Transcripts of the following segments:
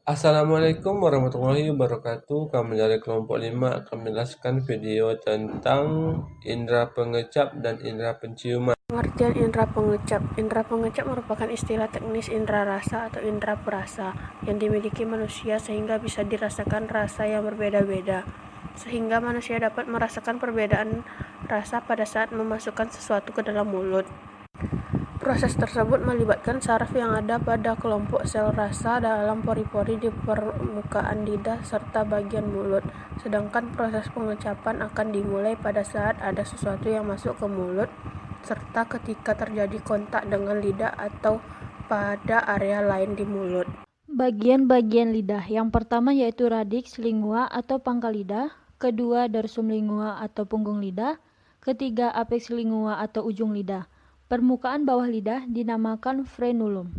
Assalamualaikum warahmatullahi wabarakatuh. Kami dari kelompok 5 akan menjelaskan video tentang indera pengecap dan indera penciuman. Pengertian indera pengecap. Indera pengecap merupakan istilah teknis indera rasa atau indera perasa yang dimiliki manusia sehingga bisa dirasakan rasa yang berbeda-beda. Sehingga manusia dapat merasakan perbedaan rasa pada saat memasukkan sesuatu ke dalam mulut. Proses tersebut melibatkan saraf yang ada pada kelompok sel rasa dalam pori-pori di permukaan lidah serta bagian mulut. Sedangkan proses pengecapan akan dimulai pada saat ada sesuatu yang masuk ke mulut serta ketika terjadi kontak dengan lidah atau pada area lain di mulut. Bagian-bagian lidah yang pertama yaitu radix lingua atau pangkal lidah, kedua dorsum lingua atau punggung lidah, ketiga apex lingua atau ujung lidah. Permukaan bawah lidah dinamakan frenulum.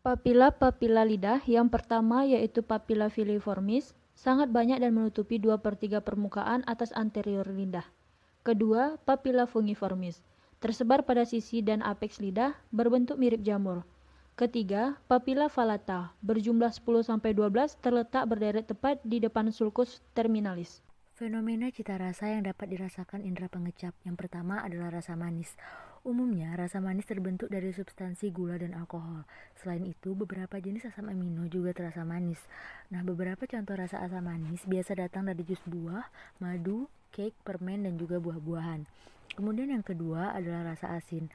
Papila-papila lidah yang pertama yaitu papila filiformis, sangat banyak dan menutupi 2/3 permukaan atas anterior lidah. Kedua, papila fungiformis, tersebar pada sisi dan apeks lidah, berbentuk mirip jamur. Ketiga, papila falata, berjumlah 10-12, terletak berderet tepat di depan sulcus terminalis. Fenomena cita rasa yang dapat dirasakan indera pengecap. Yang pertama adalah rasa manis. Umumnya, rasa manis terbentuk dari substansi gula dan alkohol. Selain itu, beberapa jenis asam amino juga terasa manis. Nah, beberapa contoh rasa asam manis biasa datang dari jus buah, madu, cake, permen, dan juga buah-buahan. Kemudian yang kedua adalah rasa asin.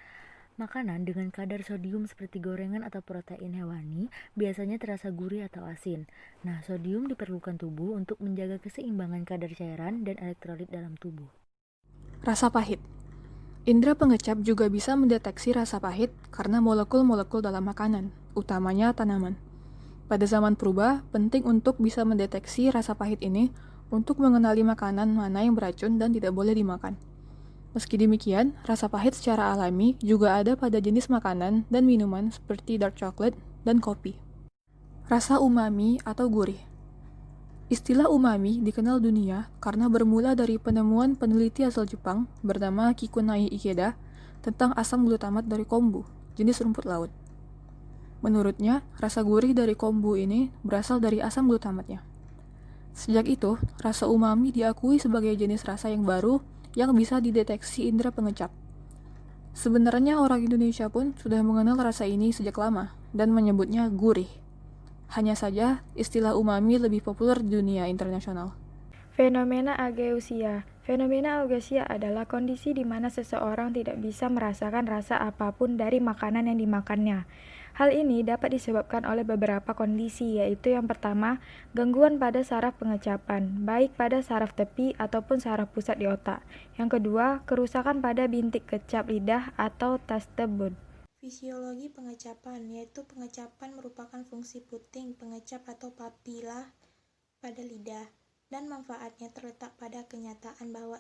Makanan dengan kadar sodium seperti gorengan atau protein hewani biasanya terasa gurih atau asin. Nah, sodium diperlukan tubuh untuk menjaga keseimbangan kadar cairan dan elektrolit dalam tubuh. Rasa pahit. Indera pengecap juga bisa mendeteksi rasa pahit karena molekul-molekul dalam makanan, utamanya tanaman. Pada zaman purba, penting untuk bisa mendeteksi rasa pahit ini untuk mengenali makanan mana yang beracun dan tidak boleh dimakan. Meski demikian, rasa pahit secara alami juga ada pada jenis makanan dan minuman seperti dark chocolate dan kopi. Rasa umami atau gurih. Istilah umami dikenal dunia karena bermula dari penemuan peneliti asal Jepang bernama Kikunai Ikeda tentang asam glutamat dari kombu, jenis rumput laut. Menurutnya, rasa gurih dari kombu ini berasal dari asam glutamatnya. Sejak itu, rasa umami diakui sebagai jenis rasa yang baru yang bisa dideteksi indera pengecap. Sebenarnya orang Indonesia pun sudah mengenal rasa ini sejak lama dan menyebutnya gurih. Hanya saja, istilah umami lebih populer di dunia internasional. Fenomena ageusia. Fenomena ageusia adalah kondisi di mana seseorang tidak bisa merasakan rasa apapun dari makanan yang dimakannya. Hal ini dapat disebabkan oleh beberapa kondisi, yaitu yang pertama, gangguan pada saraf pengecapan, baik pada saraf tepi ataupun saraf pusat di otak. Yang kedua, kerusakan pada bintik kecap lidah atau taste bud. Fisiologi pengecapan, yaitu pengecapan merupakan fungsi puting pengecap atau papila pada lidah, dan manfaatnya terletak pada kenyataan bahwa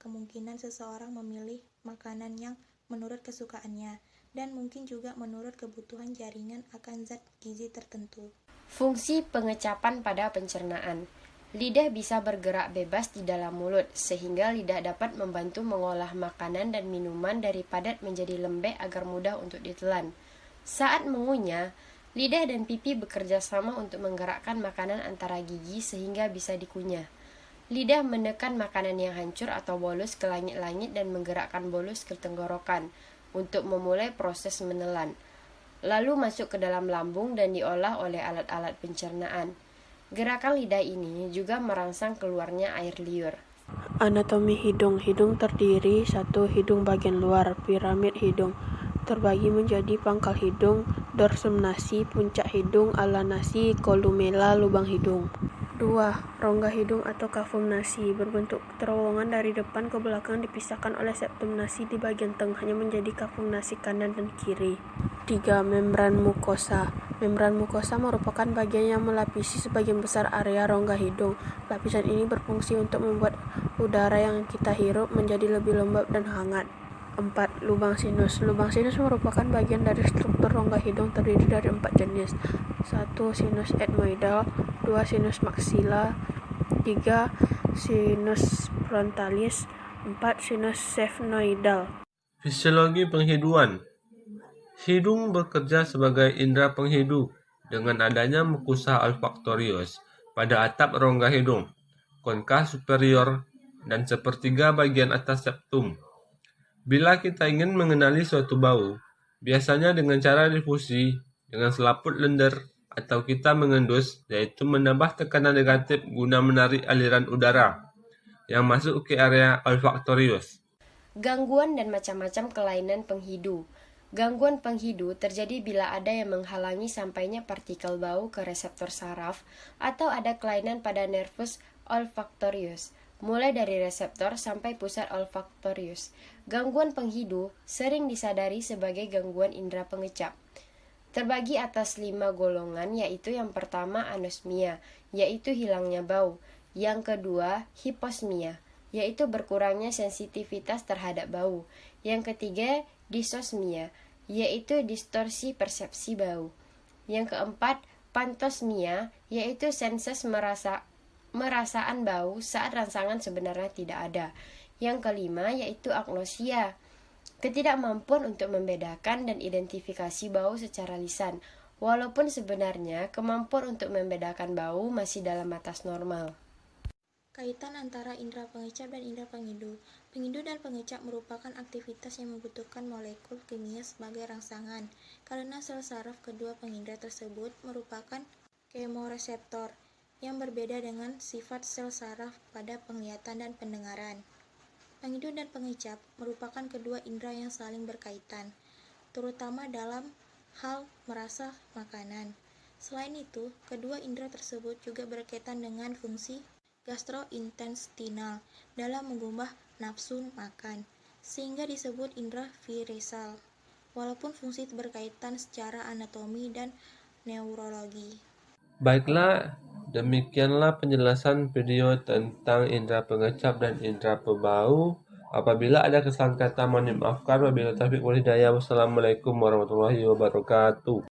kemungkinan seseorang memilih makanan yang menurut kesukaannya, dan mungkin juga menurut kebutuhan jaringan akan zat gizi tertentu. Fungsi pengecapan pada pencernaan. Lidah bisa bergerak bebas di dalam mulut, sehingga lidah dapat membantu mengolah makanan dan minuman dari padat menjadi lembek agar mudah untuk ditelan. Saat mengunyah, lidah dan pipi bekerja sama untuk menggerakkan makanan antara gigi sehingga bisa dikunyah. Lidah menekan makanan yang hancur atau bolus ke langit-langit dan menggerakkan bolus ke tenggorokan untuk memulai proses menelan, lalu masuk ke dalam lambung dan diolah oleh alat-alat pencernaan. Gerakan lidah ini juga merangsang keluarnya air liur. Anatomi hidung. Hidung terdiri satu hidung bagian luar, piramid hidung, terbagi menjadi pangkal hidung, dorsum nasi, puncak hidung, ala nasi, kolumella, lubang hidung. 2. Rongga hidung atau kafum nasi, berbentuk terowongan dari depan ke belakang dipisahkan oleh septum nasi di bagian tengahnya menjadi kafum nasi kanan dan kiri. 3. Membran mukosa. Membran mukosa merupakan bagian yang melapisi sebagian besar area rongga hidung. Lapisan ini berfungsi untuk membuat udara yang kita hirup menjadi lebih lembab dan hangat. 4. Lubang sinus. Lubang sinus merupakan bagian dari struktur rongga hidung terdiri dari 4 jenis. 1. Sinus etmoidal, 2. Sinus maxilla, 3. Sinus frontalis, 4. Sinus sphenoidal. Fisiologi penghiduan. Hidung bekerja sebagai indera penghidu. dengan adanya mukosa olfaktorius pada atap rongga hidung, konka superior, dan sepertiga bagian atas septum. Bila kita ingin mengenali suatu bau, biasanya dengan cara difusi, dengan selaput lender, atau kita mengendus, yaitu menambah tekanan negatif guna menarik aliran udara yang masuk ke area olfaktorius. Gangguan dan macam-macam kelainan penghidu. Gangguan penghidu terjadi bila ada yang menghalangi sampainya partikel bau ke reseptor saraf atau ada kelainan pada nervus olfaktorius, mulai dari reseptor sampai pusat olfaktorius. Gangguan penghidu sering disadari sebagai gangguan indera pengecap. Terbagi atas 5 golongan, yaitu yang pertama anosmia, yaitu hilangnya bau. Yang kedua hiposmia, yaitu berkurangnya sensitivitas terhadap bau. Yang ketiga disosmia, yaitu distorsi persepsi bau. Yang keempat pantosmia, yaitu senses merasaan bau saat rangsangan sebenarnya tidak ada. Yang kelima yaitu agnosia, ketidakmampuan untuk membedakan dan identifikasi bau secara lisan, walaupun sebenarnya kemampuan untuk membedakan bau masih dalam batas normal. Kaitan antara indera pengecap dan indera penghidu. Penghidu dan pengecap merupakan aktivitas yang membutuhkan molekul kimia sebagai rangsangan, karena sel saraf kedua pengindera tersebut merupakan kemoreseptor yang berbeda dengan sifat sel saraf pada penglihatan dan pendengaran. Penghidu dan pengecap merupakan kedua indera yang saling berkaitan, terutama dalam hal merasa makanan. Selain itu, kedua indera tersebut juga berkaitan dengan fungsi gastrointestinal dalam mengubah nafsu makan, sehingga disebut indera viresal, walaupun fungsi berkaitan secara anatomi dan neurologi. Baiklah, demikianlah penjelasan video tentang indera pengecap dan indera pembau. Apabila ada kesalahan kata, mohon dimaafkan. Wabillahi taufiq wal hidayah. Wassalamualaikum warahmatullahi wabarakatuh.